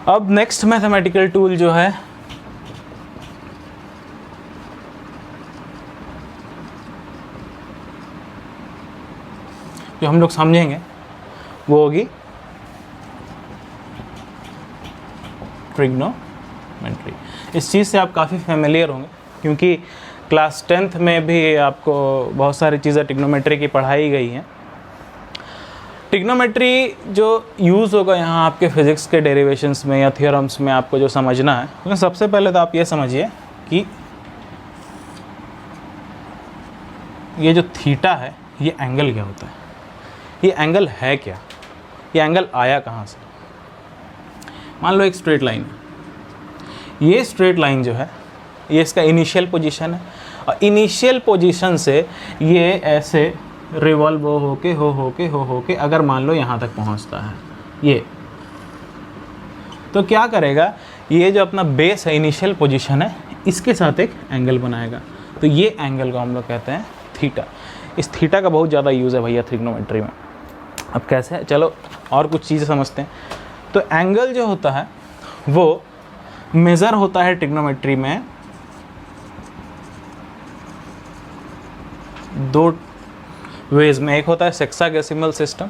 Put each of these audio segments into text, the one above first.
अब next mathematical tool जो है जो हम लोग समझेंगे वो होगी ट्रिग्नोमेट्री। इस चीज़ से आप काफ़ी फेमिलियर होंगे क्योंकि क्लास 10th में भी आपको बहुत सारी चीज़ें ट्रिग्नोमेट्री की पढ़ाई गई हैं। ट्रिग्नोमेट्री जो यूज़ होगा यहाँ आपके फिज़िक्स के डेरिवेशंस में या थियोरम्स में आपको जो समझना है, तो सबसे पहले तो आप ये समझिए कि ये जो थीटा है ये एंगल क्या होता है, ये एंगल है क्या, ये एंगल आया कहाँ से। मान लो एक स्ट्रेट लाइन है, ये स्ट्रेट लाइन जो है ये इसका इनिशियल पोजीशन है और इनिशियल पोजीशन से ये ऐसे रिवॉल्व हो के अगर मान लो यहाँ तक पहुँचता है ये, तो क्या करेगा, ये जो अपना बेस है इनिशियल पोजीशन है इसके साथ एक एंगल बनाएगा, तो ये एंगल को हम लोग कहते हैं थीटा। इस थीटा का बहुत ज़्यादा यूज़ है भैया ट्रिग्नोमेट्री में। अब कैसे है, चलो और कुछ चीज़ें समझते हैं। तो एंगल जो होता है वो मेज़र होता है ट्रिग्नोमेट्री में दो वेज में। एक होता है सेक्साडेसिमल सिस्टम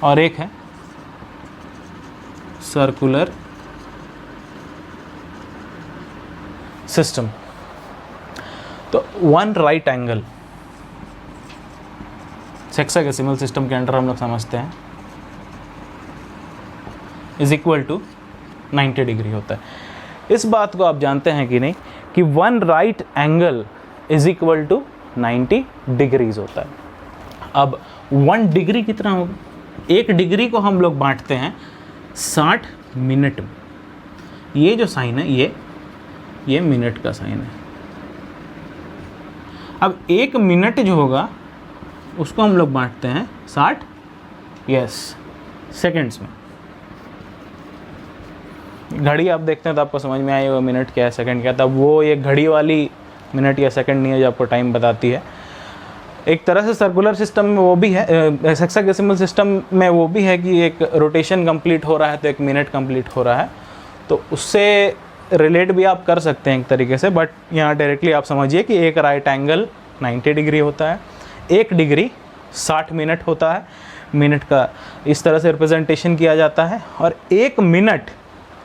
और एक है सर्कुलर सिस्टम। तो one right angle sexagesimal system के अंडर हम लोग समझते हैं इज इक्वल टू 90 डिग्री होता है। इस बात को आप जानते हैं कि नहीं कि one right angle is equal to 90 degrees होता है। अब 1 डिग्री कितना होगा, 1 डिग्री को हम लोग बांटते हैं 60 मिनट में। ये जो साइन है ये मिनट का साइन है। अब 1 मिनट जो होगा उसको हम लोग बांटते हैं 60 सेकंड्स में। घड़ी आप देखते हैं तो आपको समझ में आएगा मिनट क्या है सेकंड क्या है। तब वो ये घड़ी वाली मिनट या सेकंड नहीं है जो आपको टाइम बताती है। एक तरह से सर्कुलर सिस्टम में वो भी है, हेक्साडेसिमल सिस्टम में वो भी है कि एक रोटेशन कंप्लीट हो रहा है तो 1 मिनट कंप्लीट हो रहा है, तो उससे रिलेट भी आप कर सकते हैं एक तरीके से। बट यहाँ डायरेक्टली आप समझिए कि एक राइट एंगल 90 डिग्री होता है, 1 डिग्री 60 मिनट होता है, मिनट का इस तरह से रिप्रेजेंटेशन किया जाता है, और 1 मिनट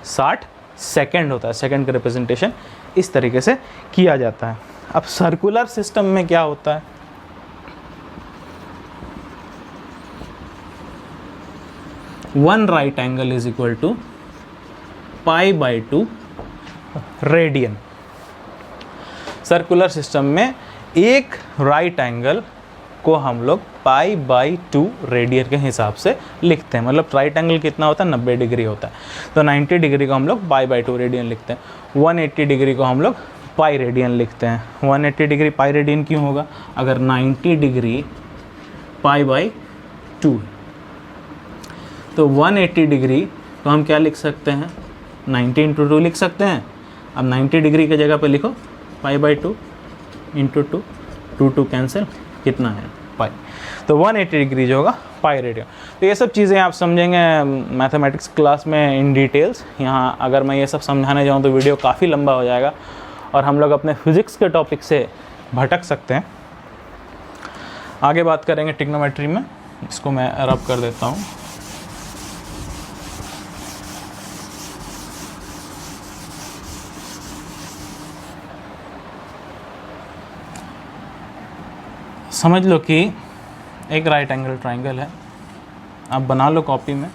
60 सेकंड होता है, सेकंड का रिप्रेजेंटेशन इस तरीके से किया जाता है। अब सर्कुलर सिस्टम में क्या होता है, one right angle is equal to π/2 radian. Circular system में एक राइट एंगल को हम लोग π/2 रेडियन के हिसाब से लिखते हैं। मतलब राइट एंगल कितना होता है, 90 डिग्री होता है, तो 90 डिग्री को हम लोग π/2 रेडियन लिखते हैं। 180 डिग्री को हम लोग पाई रेडियन लिखते हैं। 180 डिग्री पाई रेडियन क्यों होगा, अगर 90 डिग्री π/2 तो 180 डिग्री को हम क्या लिख सकते हैं, 90 × 2 लिख सकते हैं। अब 90 डिग्री की जगह पे लिखो π/2 × 2, 2 कैंसिल, कितना है पाई, तो 180 डिग्री जो होगा पाई रेडियन। तो ये सब चीज़ें आप समझेंगे मैथमेटिक्स क्लास में इन डिटेल्स। यहाँ अगर मैं ये सब समझाने जाऊँ तो वीडियो काफ़ी लंबा हो जाएगा और हम लोग अपने फिज़िक्स के टॉपिक से भटक सकते हैं। आगे बात करेंगे ट्रिग्नोमेट्री में। इसको मैं रब कर देता हूँ। समझ लो कि एक राइट एंगल ट्राइंगल है, आप बना लो कॉपी में।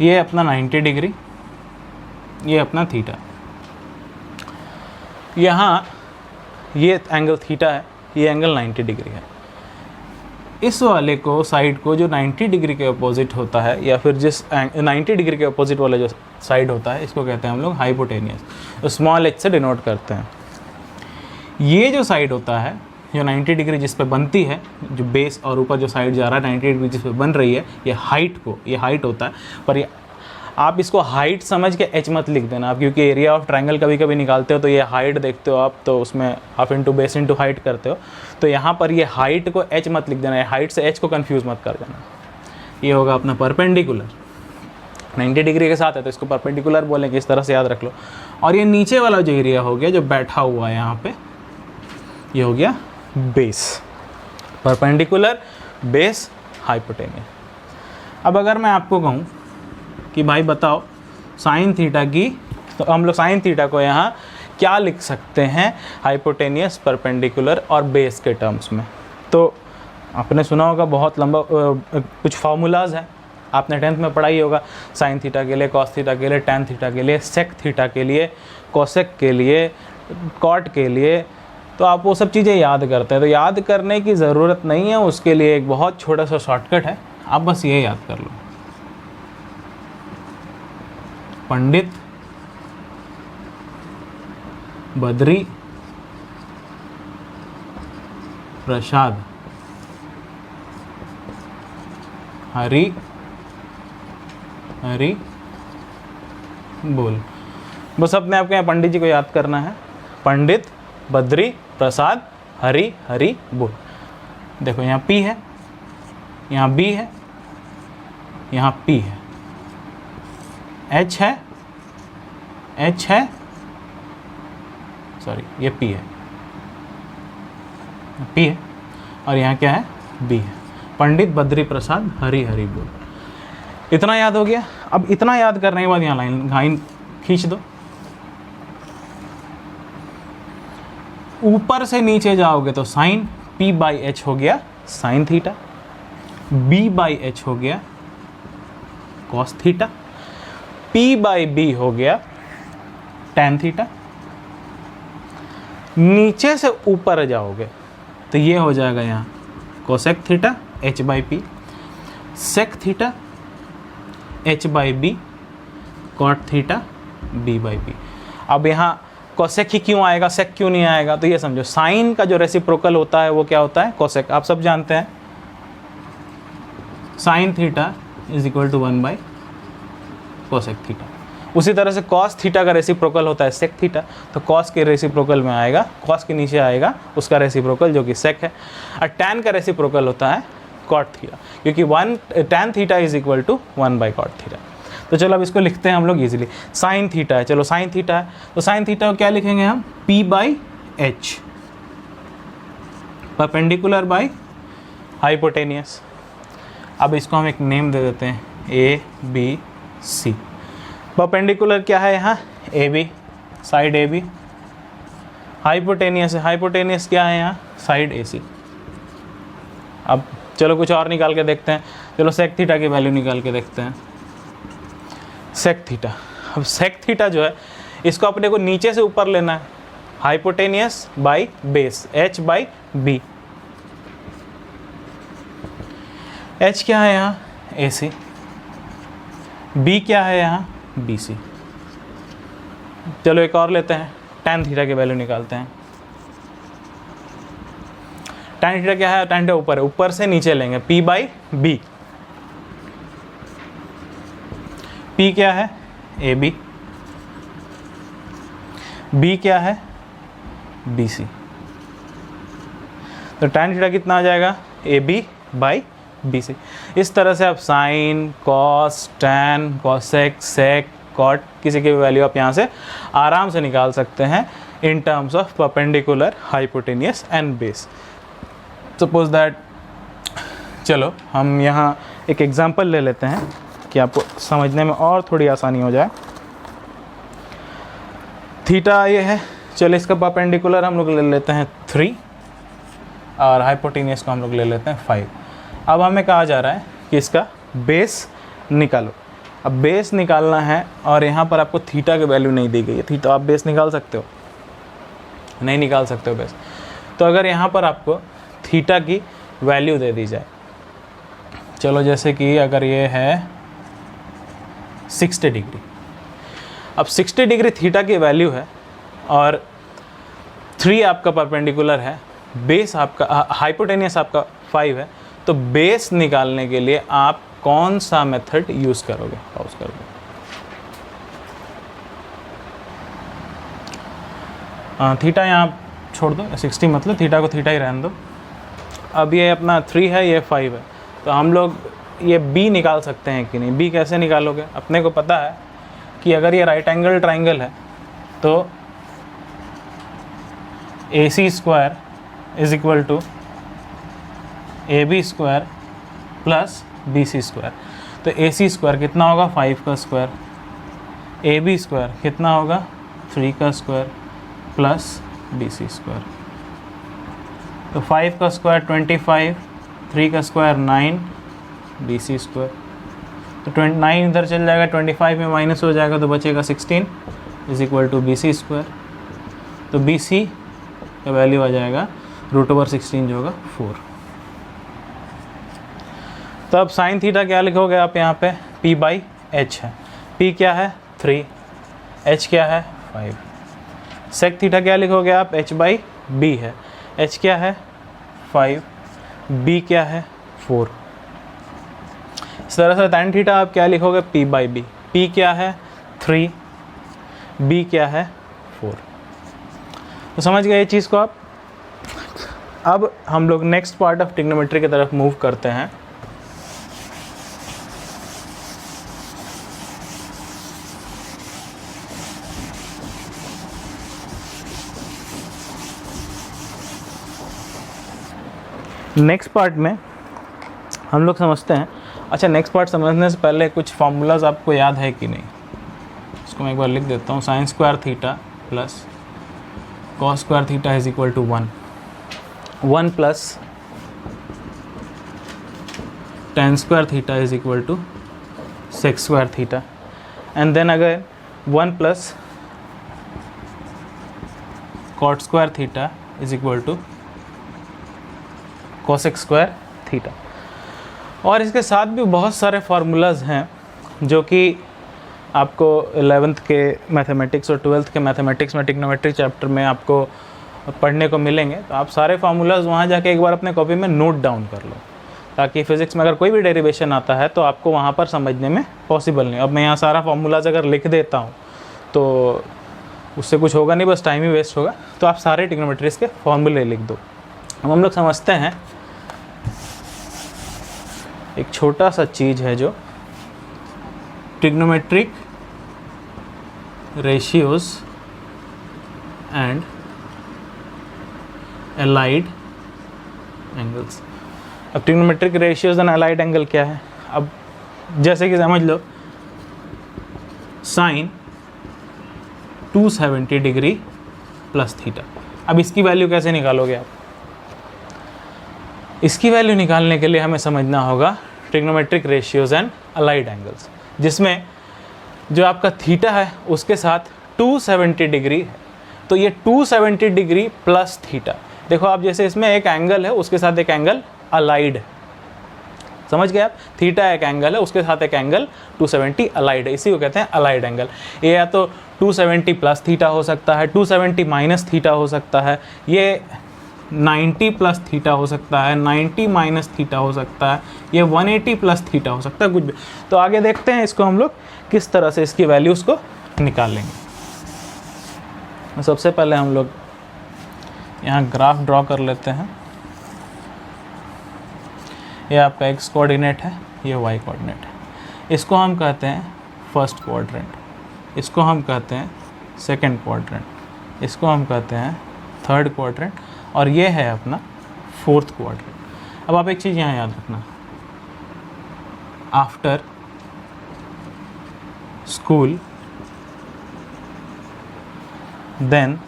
ये अपना 90 डिग्री, ये अपना थीटा, यहाँ ये एंगल थीटा है, ये एंगल 90 डिग्री है। इस वाले को साइड को जो 90 डिग्री के अपोजिट होता है, या फिर जिस 90 डिग्री के अपोजिट वाला जो साइड होता है, इसको कहते हैं हम लोग हाइपोटेनियस, तो स्मॉल h से डिनोट करते हैं। ये जो साइड होता है जो 90 डिग्री जिस पे बनती है, जो बेस और ऊपर जो साइड जा रहा है 90 डिग्री जिस पे बन रही है, ये हाइट होता है। पर ये आप इसको हाइट समझ के h मत लिख देना आप, क्योंकि एरिया ऑफ ट्रायंगल कभी कभी निकालते हो तो ये हाइट देखते हो आप, तो उसमें half into base into height करते हो, तो यहाँ पर ये हाइट को h मत लिख देना, हाइट से h को कन्फ्यूज़ मत कर देना। ये होगा अपना परपेंडिकुलर, 90 डिग्री के साथ है तो इसको परपेंडिकुलर बोलेंगे, इस तरह से याद रख लो। और ये नीचे वाला जो एरिया हो गया जो बैठा हुआ है यहाँ पे, ये हो गया बेस, परपेंडिकुलर, बेस, हाइपोटेनियस। अब अगर मैं आपको कहूँ कि भाई बताओ साइन थीटा की, तो हम लोग साइन थीटा को यहाँ क्या लिख सकते हैं हाइपोटेनियस, परपेंडिकुलर और बेस के टर्म्स में। तो आपने सुना होगा बहुत लंबा कुछ फार्मूलाज है, आपने 10th में पढ़ाई होगा, साइन थीटा के लिए, कॉस थीटा के लिए, टैन थीटा के लिए, सेक थीटा के लिए, कोसेक के लिए, कॉट के लिए, तो आप वो सब चीज़ें याद करते हैं। तो याद करने की ज़रूरत नहीं है, उसके लिए एक बहुत छोटा सा शॉर्टकट है, आप बस ये याद कर लो, पंडित बद्री प्रसाद हरि हरि बोल। बस अपने आपको यहाँ पंडित जी को याद करना है, पंडित बद्री प्रसाद हरि हरि बोल। देखो यहाँ P है, यहाँ B है, यहाँ P है, H है, H है, सॉरी ये P है, P है, और यहाँ क्या है, B है। पंडित बद्री प्रसाद हरि हरि बोल। इतना याद हो गया। अब इतना याद करने के बाद यहाँ लाइन खींच दो, ऊपर से नीचे जाओगे तो साइन P बाई H हो गया sine theta, B by H हो गया cos theta, P by B हो गया टैन थीटा। नीचे से ऊपर जाओगे तो ये हो जाएगा यहाँ cosec theta H by P, sec theta H by B, cot theta B by P। अब यहाँ कोसेक ही क्यों आएगा, सेक क्यों नहीं आएगा, तो ये समझो साइन का जो रेसिप्रोकल होता है वो क्या होता है, कोसेक, आप सब जानते हैं। Sine theta is equal to 1 by cosec theta. उसी तरह से कॉस थीटा का रेसिप्रोकल होता है सेक थीटा, तो कॉस के रेसिप्रोकल में आएगा, कॉस के नीचे आएगा उसका रेसिप्रोकल जो कि सेक है। और टैन का रेसिप्रोकल होता है कॉट थीटा, क्योंकि tan theta is equal to 1 by cot theta. तो चलो अब इसको लिखते हैं हम लोग इजीली। साइन थीटा है, चलो साइन थीटा है, तो साइन थीटा को क्या लिखेंगे हम, P by H, perpendicular by hypotenuse. अब इसको हम एक नेम दे देते हैं ABC। परपेंडिकुलर क्या है यहाँ, AB, साइड AB। हाइपोटेनियस है, हाइपोटेनियस क्या है यहाँ, साइड AC। अब चलो कुछ और निकाल के देखते हैं, चलो सेक थीटा की वैल्यू निकाल के देखते हैं। सेक थीटा, अब सेक थीटा जो है इसको अपने को नीचे से ऊपर लेना है, hypotenuse by base H by B। H क्या है यहाँ, AC, B क्या है यहाँ, BC। चलो एक और लेते हैं, टैन थीटा की वैल्यू निकालते हैं। टैन थीटा क्या है, टैन थीटा ऊपर है, ऊपर से नीचे लेंगे P बाई B। P क्या है, AB, B क्या है, BC। तो टैन थीटा कितना आ जाएगा, AB बाई BC। इस तरह से आप साइन, कॉस, टैन, कॉसेक, सेक, कॉट, किसी की भी वैल्यू आप यहाँ से आराम से निकाल सकते हैं in terms of perpendicular, hypotenuse and base. Suppose that, चलो हम यहाँ एक एग्जांपल ले लेते हैं कि आपको समझने में और थोड़ी आसानी हो जाए। थीटा ये है, चलो इसका परपेंडिकुलर हम लोग ले लेते हैं 3 और हाइपोटेनियस को हम लोग ले लेते हैं 5। अब हमें कहा जा रहा है कि इसका बेस निकालो। अब बेस निकालना है और यहाँ पर आपको थीटा की वैल्यू नहीं दी गई है, थीटा आप बेस निकाल सकते हो, नहीं निकाल सकते हो बेस। तो अगर यहाँ पर आपको थीटा की वैल्यू दे दी जाए, चलो जैसे कि अगर ये है 60 डिग्री, अब 60 डिग्री थीटा की वैल्यू है और 3 आपका परपेंडिकुलर है, बेस आपका हाइपोटेनियस आपका 5 है, तो बेस निकालने के लिए आप कौन सा मेथड यूज़ करोगे, पॉज करोगे। थीटा यहाँ छोड़ दो, 60 मतलब थीटा को थीटा ही रहने दो। अब ये अपना 3 है, ये 5 है, तो हम लोग ये b निकाल सकते हैं कि नहीं। b कैसे निकालोगे? अपने को पता है कि अगर ये राइट एंगल ट्राइंगल है तो AC square is equal to AB square plus BC square. तो AC स्क्वायर कितना होगा? 5 का स्क्वायर। AB स्क्वायर कितना होगा? 3 का स्क्वायर प्लस BC स्क्वायर। तो 5 का स्क्वायर 25, 3 का स्क्वायर 9, BC स्क्वायर। तो 9 इधर चल जाएगा, 25 में माइनस हो जाएगा तो बचेगा 16 is equal to BC square. तो BC का वैल्यू आ जाएगा √16 जो होगा 4। तो अब साइन थीटा क्या लिखोगे आप यहाँ पे? P/H है। P क्या है? 3, H क्या है? 5। सेक थीटा क्या लिखोगे आप? H/B है। H क्या है? 5, B क्या है? 4। इस तरह से tan थीटा आप क्या लिखोगे? P/B। P क्या है? 3, B क्या है? 4। तो समझ गए ये चीज़ को आप। अब हम लोग नेक्स्ट पार्ट ऑफ ट्रिग्नोमेट्री की तरफ मूव करते हैं। नेक्स्ट पार्ट में हम लोग समझते हैं। अच्छा, नेक्स्ट पार्ट समझने से पहले कुछ फार्मूलाज आपको याद है कि नहीं? इसको मैं एक बार लिख देता हूँ। Sine square theta plus cos square theta is equal to 1 plus tan square theta is equal to sec square theta, and then अगर 1 plus cot square theta is equal to cosec square theta. और इसके साथ भी बहुत सारे formulas हैं जो कि आपको 11th के मैथमेटिक्स और 12th के मैथमेटिक्स में ट्रिग्नोमेट्री चैप्टर में आपको पढ़ने को मिलेंगे। तो आप सारे फार्मूलाज वहाँ जाके एक बार अपने कॉपी में नोट डाउन कर लो, ताकि फिज़िक्स में अगर कोई भी डेरिवेशन आता है तो आपको वहाँ पर समझने में पॉसिबल नहीं। अब मैं यहाँ सारा फार्मूलाज अगर लिख देता हूँ तो उससे कुछ होगा नहीं, बस टाइम ही वेस्ट होगा। तो आप सारे ट्रिग्नोमेट्रीज के फॉर्मूले लिख दो। अब हम लोग समझते हैं एक छोटा सा चीज़ है जो trigonometric ratios and allied angles. अब trigonometric ratios and allied angle क्या है? अब जैसे कि समझ लो साइन 270 डिग्री प्लस थीटा। अब इसकी वैल्यू कैसे निकालोगे आप? इसकी वैल्यू निकालने के लिए हमें समझना होगा trigonometric ratios and allied angles, जिसमें जो आपका थीटा है उसके साथ 270 डिग्री है। तो ये 270 डिग्री प्लस थीटा, देखो आप जैसे इसमें एक एंगल है उसके साथ एक एंगल अलाइड है। समझ गए आप? थीटा एक एंगल है, उसके साथ एक एंगल 270 अलाइड है, इसी को कहते हैं अलाइड एंगल। ये या तो 270 प्लस थीटा हो सकता है, 270 माइनस थीटा हो सकता है, ये 90 प्लस थीटा हो सकता है, 90 माइनस थीटा हो सकता है, ये 180 प्लस थीटा हो सकता है, कुछ भी। तो आगे देखते हैं इसको हम लोग किस तरह से इसकी वैल्यूज़ को निकाल लेंगे। सबसे पहले हम लोग यहाँ ग्राफ ड्रॉ कर लेते हैं। ये आपका x कोऑर्डिनेट है, ये y कोऑर्डिनेट है। इसको हम कहते हैं फर्स्ट क्वाड्रेंट, इसको हम कहते हैं सेकंड क्वाड्रेंट, इसको हम कहते हैं थर्ड क्वाड्रेंट, और ये है अपना फोर्थ क्वाड्रेंट। अब आप एक चीज़ यहाँ याद रखना, after school then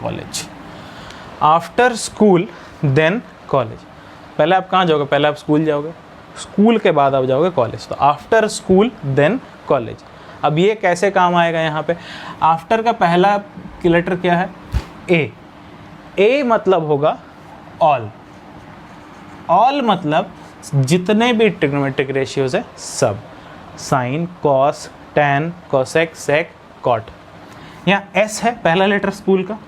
college. After school then college. पहले आप कहाँ जाओगे? पहले आप स्कूल जाओगे, स्कूल के बाद आप जाओगे कॉलेज। तो आफ्टर स्कूल देन कॉलेज। अब ये कैसे काम आएगा? यहाँ पे आफ्टर का पहला लेटर क्या है? ए। ए मतलब होगा ऑल। ऑल मतलब जितने भी ट्रिग्नोमेट्रिक रेशियोज है सब, साइन, कॉस, टैन, कोसेक, सेक, कॉट। यहाँ एस है पहला लेटर स्कूल का,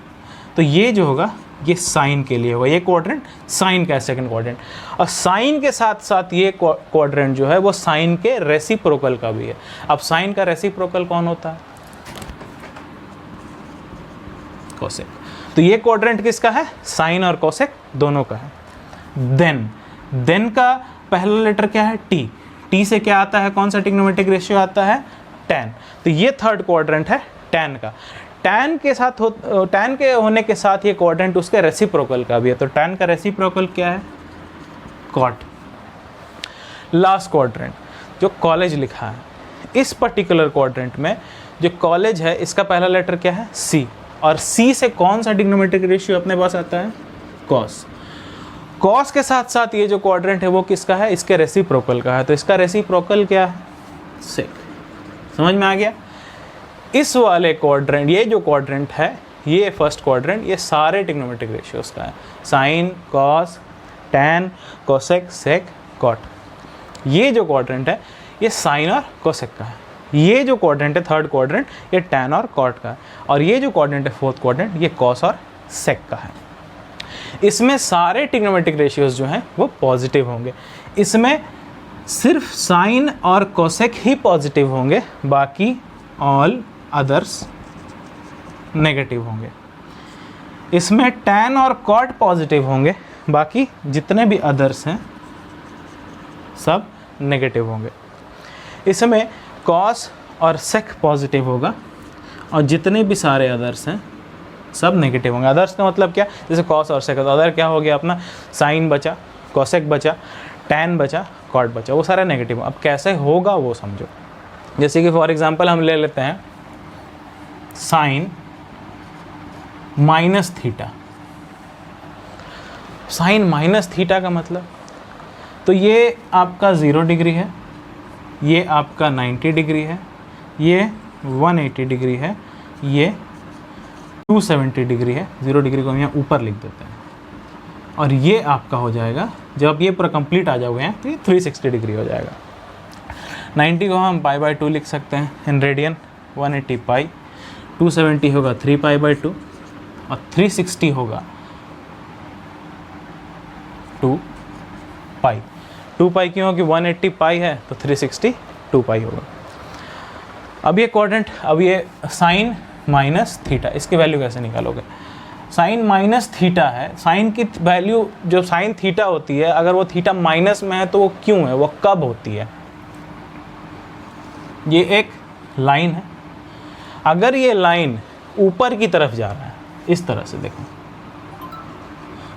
तो ये जो होगा ये साइन के लिए होगा। ये क्वाड्रेंट साइन का है, सेकंड क्वाड्रेंट। और साइन के साथ साथ ये क्वाड्रेंट जो है वो साइन के रेसिप्रोकल का भी है। अब साइन का रेसिप्रोकल कौन होता है? कोसेक। तो ये क्वाड्रेंट किसका है? साइन और कोसेक दोनों का है। देन का पहला लेटर क्या है? टी। टी से क्या आता है? कौन सा ट्रिग्नोमेट्रिक रेशियो आता है? tan। तो ये थर्ड क्वाड्रेंट है tan का। tan के होने के साथ ये क्वाड्रेंट उसके रेसिप्रोकल का भी है। तो tan का रेसिप्रोकल क्या है? cot। लास्ट क्वाड्रेंट जो कॉलेज लिखा है, इस पर्टिकुलर क्वाड्रेंट में जो कॉलेज है इसका पहला लेटर क्या है? C। और C से कौन सा ट्रिग्नोमेट्रिक रेशियो अपने पास आता है? cos। cos के साथ साथ ये जो क्वाड्रेंट है वो किसका है? इसके रेसिप्रोकल का है। तो इसका रेसिप्रोकल क्या है? sec। समझ में आ गया? इस वाले क्वाड्रेंट, ये जो क्वाड्रेंट है, ये फर्स्ट क्वाड्रेंट, ये सारे ट्रिग्नोमेट्रिक रेशियोज का है। साइन, कॉस, tan, कोसेक, सेक, कॉट। ये जो क्वाड्रेंट है ये साइन और कोसेक का है। ये जो क्वाड्रेंट है थर्ड क्वाड्रेंट, ये tan और कॉट का है। और ये जो क्वाड्रेंट है फोर्थ क्वाड्रेंट, ये कॉस और सेक का है। इसमें सारे ट्रिग्नोमेट्रिक रेशियोज जो हैं वो पॉजिटिव होंगे। इसमें सिर्फ साइन और कोसेक ही पॉजिटिव होंगे, बाकी ऑल अदर्स नेगेटिव होंगे। इसमें tan और cot पॉजिटिव होंगे, बाकी जितने भी अदर्स हैं सब नेगेटिव होंगे। इसमें cos और sec पॉजिटिव होगा और जितने भी सारे अदर्स हैं सब नेगेटिव होंगे। अदर्स का मतलब क्या? जैसे cos और sec, तो अदर क्या हो गया अपना? साइन बचा, कोसेक बचा, tan बचा, cot बचा, वो सारे नेगेटिव। अब कैसे होगा वो समझो। जैसे कि फॉर एग्जांपल हम ले लेते हैं sine minus theta. Sine minus theta का मतलब, तो ये आपका 0 डिग्री है, ये आपका 90 डिग्री है, ये 180 डिग्री है, ये 270 डिग्री है। 0 डिग्री को हम यहाँ ऊपर लिख देते हैं। और ये आपका हो जाएगा, जब ये पूरा कंप्लीट आ जाओगे तो ये 360 डिग्री हो जाएगा। 90 को हम π/2 लिख सकते हैं इन रेडियन, 180 पाई, 270 होगा 3π/2 और 360 होगा 2 पाई। 2 पाई क्यों? कि 180 पाई है तो 360 2 पाई होगा। अब ये क्वाड्रेंट, अब ये साइन माइनस थीटा, इसकी वैल्यू कैसे निकालोगे? साइन माइनस थीटा है, साइन की वैल्यू जो साइन थीटा होती है, अगर वो थीटा माइनस में है तो वो क्यों है, वो कब होती है? ये एक लाइन है, अगर ये लाइन ऊपर की तरफ जा रहा है इस तरह से, देखो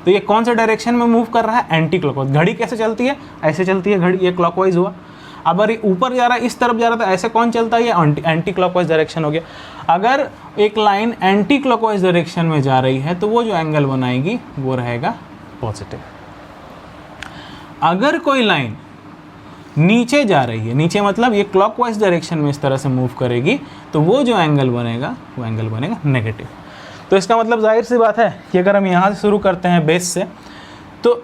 तो ये कौन सा डायरेक्शन में मूव कर रहा है? Anti clockwise. घड़ी कैसे चलती है? ऐसे चलती है घड़ी, ये क्लॉकवाइज हुआ। अगर ये ऊपर जा रहा है, इस तरफ जा रहा था, ऐसे कौन चलता है? ये एंटी क्लॉकवाइज डायरेक्शन हो गया। अगर एक लाइन एंटी क्लॉकवाइज डायरेक्शन में जा रही है तो वो जो एंगल बनाएगी वो रहेगा पॉजिटिव। अगर कोई लाइन नीचे जा रही है, नीचे मतलब ये क्लॉकवाइज डायरेक्शन में इस तरह से मूव करेगी, तो वो जो एंगल बनेगा वो एंगल बनेगा नेगेटिव। तो इसका मतलब जाहिर सी बात है कि अगर हम यहाँ से शुरू करते हैं बेस से, तो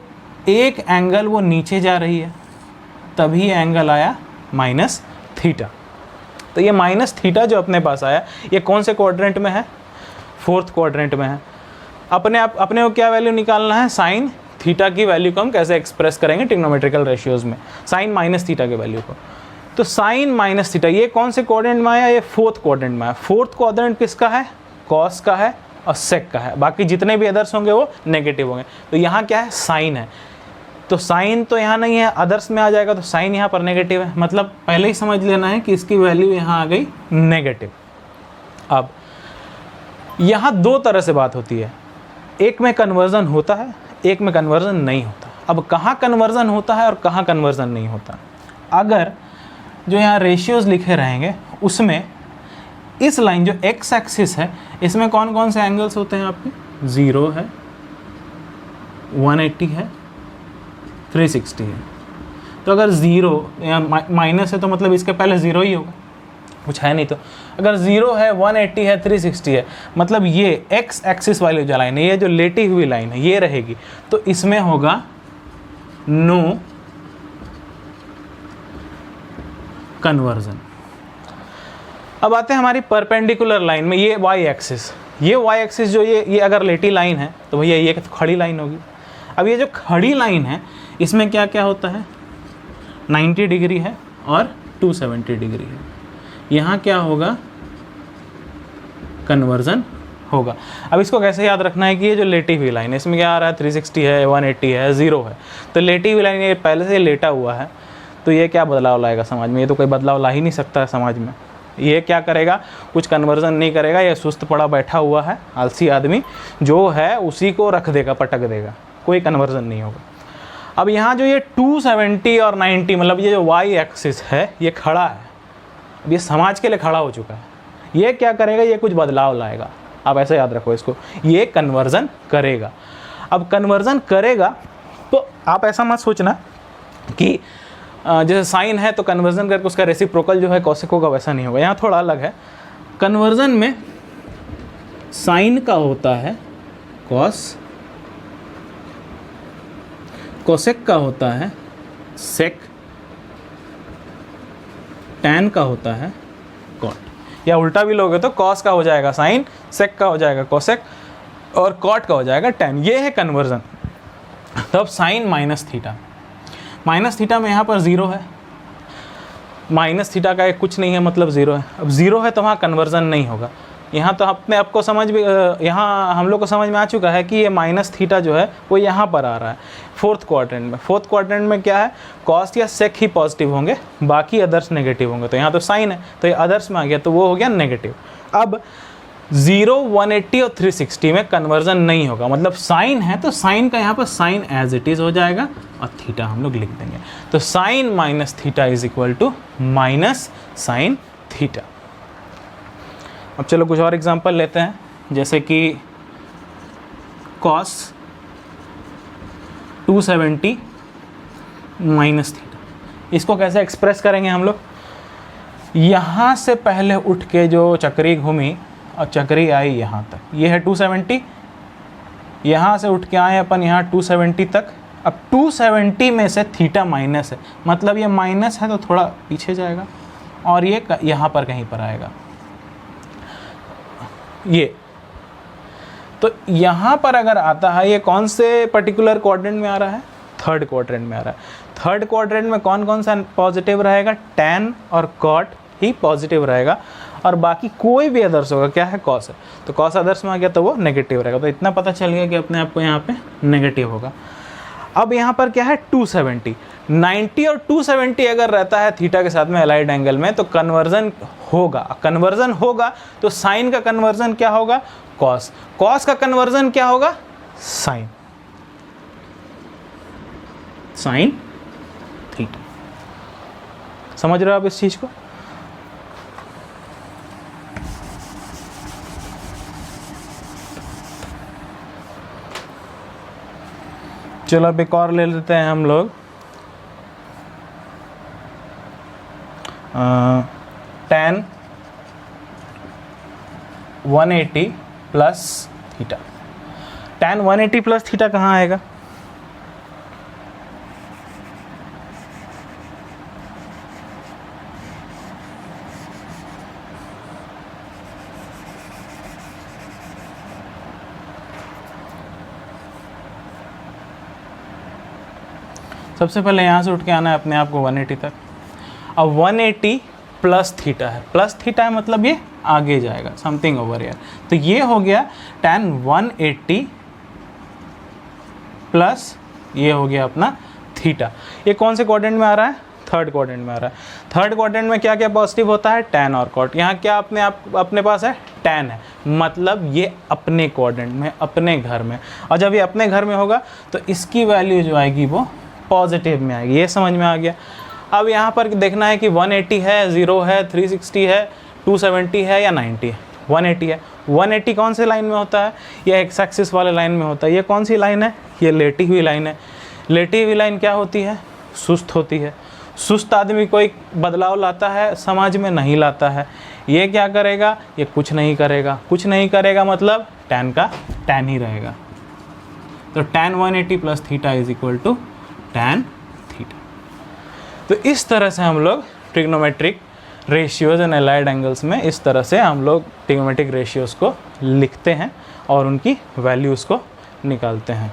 एक एंगल वो नीचे जा रही है, तभी एंगल आया माइनस थीटा। तो ये माइनस थीटा जो अपने पास आया, ये कौन से क्वाड्रेंट में है? फोर्थ क्वाड्रेंट में है। अपने को क्या वैल्यू निकालना है? साइन थीटा की वैल्यू को हम कैसे एक्सप्रेस करेंगे ट्रिग्नोमेट्रिकल रेशियोज में? साइन माइनस थीटा के वैल्यू को। तो साइन माइनस थीटा ये कौन से क्वाड्रेंट में आया? ये फोर्थ क्वाड्रेंट में आया। फोर्थ क्वाड्रेंट किसका है? कॉस का है और सेक का है, बाकी जितने भी अदर्स होंगे वो नेगेटिव होंगे। तो यहाँ क्या है? साइन है, तो साइन तो यहाँ नहीं है, अदर्स में आ जाएगा, तो साइन यहाँ पर नेगेटिव है। मतलब पहले ही समझ लेना है कि इसकी वैल्यू यहाँ आ गई नेगेटिव। अब यहाँ दो तरह से बात होती है, एक में कन्वर्जन होता है, एक में कन्वर्जन नहीं होता। अब कहाँ कन्वर्जन होता है और कहाँ कन्वर्जन नहीं होता? अगर जो यहाँ रेशियोज लिखे रहेंगे उसमें इस लाइन जो एक्स एक्सिस है, इसमें कौन कौन से एंगल्स होते हैं आपके? 0 है, 180 है, 360 है। तो अगर 0 या माइनस है तो मतलब इसके पहले 0 ही होगा, कुछ है नहीं। तो अगर 0 है, 180 है, 360 है, मतलब ये एक्स एक्सिस वाली जो लाइन है, ये जो लेटी हुई लाइन है, ये रहेगी। तो इसमें होगा नो कन्वर्जन। अब आते हैं हमारी परपेंडिकुलर लाइन में, ये वाई एक्सिस। ये वाई एक्सिस जो ये अगर लेटी लाइन है तो भैया ये खड़ी लाइन होगी। अब ये जो खड़ी लाइन है इसमें क्या क्या होता है? 90 डिग्री है और 270 डिग्री है। यहाँ क्या होगा? कन्वर्जन होगा। अब इसको कैसे याद रखना है कि ये जो लेटी हुई लाइन है इसमें क्या आ रहा है, 360 है, 180 है, 0 है। तो लेटी हुई लाइन ये पहले से लेटा हुआ है, तो ये क्या बदलाव लाएगा समाज में, ये तो कोई बदलाव ला ही नहीं सकता है समाज में। ये क्या करेगा, कुछ कन्वर्जन नहीं करेगा, ये सुस्त पड़ा बैठा हुआ है आलसी आदमी, जो है उसी को रख देगा, पटक देगा, कोई कन्वर्जन नहीं होगा। अब यहाँ जो ये 270 और 90 मतलब ये जो वाई एक्सिस है ये खड़ा है, अब ये समाज के लिए खड़ा हो चुका है। ये क्या करेगा, ये कुछ बदलाव लाएगा, आप ऐसे याद रखो इसको, ये कन्वर्जन करेगा। अब कन्वर्जन करेगा तो आप ऐसा मत सोचना कि जैसे साइन है तो कन्वर्जन करके उसका रेसिप्रोकल जो है कॉसेक होगा, वैसा नहीं होगा। यहाँ थोड़ा अलग है, कन्वर्जन में साइन का होता है कॉस, कोसेक का होता है सेक, टैन का होता है कॉट। या उल्टा भी लोगे तो कॉस का हो जाएगा साइन, सेक का हो जाएगा कोसेक और कॉट का हो जाएगा टैन। ये है कन्वर्जन। तो अब sine minus theta, minus theta में यहाँ पर 0 है, माइनस थीटा का एक कुछ नहीं है मतलब 0 है। अब 0 है तो वहाँ कन्वर्जन नहीं होगा। यहाँ तो अपने आपको समझ भी, यहाँ हम लोग को समझ में आ चुका है कि ये माइनस थीटा जो है वो यहाँ पर आ रहा है फोर्थ क्वाड्रेंट में। फोर्थ क्वाड्रेंट में क्या है, कॉस या सेक ही पॉजिटिव होंगे, बाकी अदर्स नेगेटिव होंगे। तो यहाँ तो साइन है तो ये अदर्स में आ गया, तो वो हो गया नेगेटिव। अब 0, 180 और 360 में कन्वर्जन नहीं होगा, मतलब साइन है तो साइन का यहाँ पर साइन एज इट इज़ हो जाएगा और थीटा हम लोग लिख देंगे। तो sine minus theta is equal to minus sine theta. अब चलो कुछ और एग्जांपल लेते हैं, जैसे कि कॉस 270 माइनस थीटा, इसको कैसे एक्सप्रेस करेंगे हम लोग। यहाँ से पहले उठ के जो चक्री घूमी और चक्री आई यहाँ तक, ये है 270, यहाँ से उठ के आए अपन यहाँ 270 तक। अब 270 में से थीटा माइनस है, मतलब ये माइनस है तो थोड़ा पीछे जाएगा और ये यहाँ पर कहीं पर आएगा ये। तो यहाँ पर अगर आता है, ये कौन से पर्टिकुलर क्वाड्रेंट में आ रहा है, थर्ड क्वाड्रेंट में आ रहा है। थर्ड क्वाड्रेंट में कौन कौन सा पॉजिटिव रहेगा, टैन और कॉट ही पॉजिटिव रहेगा और बाकी कोई भी अदर्स होगा, क्या है कॉस है, तो कॉस अदर्स में आ गया तो वो नेगेटिव रहेगा। तो इतना पता चल गया कि अपने आप को यहाँ पे नेगेटिव होगा। अब यहाँ पर क्या है 270, 90 और 270 अगर रहता है थीटा के साथ में अलाइड एंगल में तो कन्वर्जन होगा। कन्वर्जन होगा तो साइन का कन्वर्जन क्या होगा, कॉस, कॉस का कन्वर्जन क्या होगा, साइन, साइन थीटा। समझ रहे हो आप इस चीज को। चलो अब एक और ले लेते हैं हम लोग, tan 180 plus theta. tan 180 plus theta कहाँ आएगा, सबसे पहले यहाँ से उठ के आना है अपने आप को 180 तक। अब 180 प्लस थीटा है, प्लस थीटा है मतलब ये आगे जाएगा, समथिंग ओवर हियर। तो ये हो गया tan 180 प्लस ये हो गया अपना थीटा। ये कौन से क्वाड्रेंट में आ रहा है, थर्ड क्वाड्रेंट में आ रहा है। थर्ड क्वाड्रेंट में क्या क्या पॉजिटिव होता है, टैन और कॉट। यहाँ क्या अपने पास है, टैन है, मतलब ये अपने क्वाड्रेंट में, अपने घर में। और जब ये अपने घर में होगा तो इसकी वैल्यू जो आएगी वो पॉजिटिव में आएगी। ये समझ में आ गया। अब यहाँ पर देखना है कि 180 है, 0 है, 360 है, 270 है या 90 है। 180 है, 180 कौन से लाइन में होता है, ये एक्स एक्सिस वाले लाइन में होता है। ये कौन सी लाइन है, ये लेटी हुई लाइन है। लेटी हुई लाइन क्या होती है, सुस्त होती है। सुस्त आदमी कोई बदलाव लाता है, समाज में नहीं लाता है। ये क्या करेगा, ये कुछ नहीं करेगा। कुछ नहीं करेगा मतलब टैन का टैन ही रहेगा। तो tan 180 plus theta is equal to tan theta. तो इस तरह से हम लोग trigonometric ratios and allied angles में इस तरह से हम लोग ट्रिग्नोमेट्रिक रेशियोज़ को लिखते हैं और उनकी वैल्यूज़ को निकालते हैं।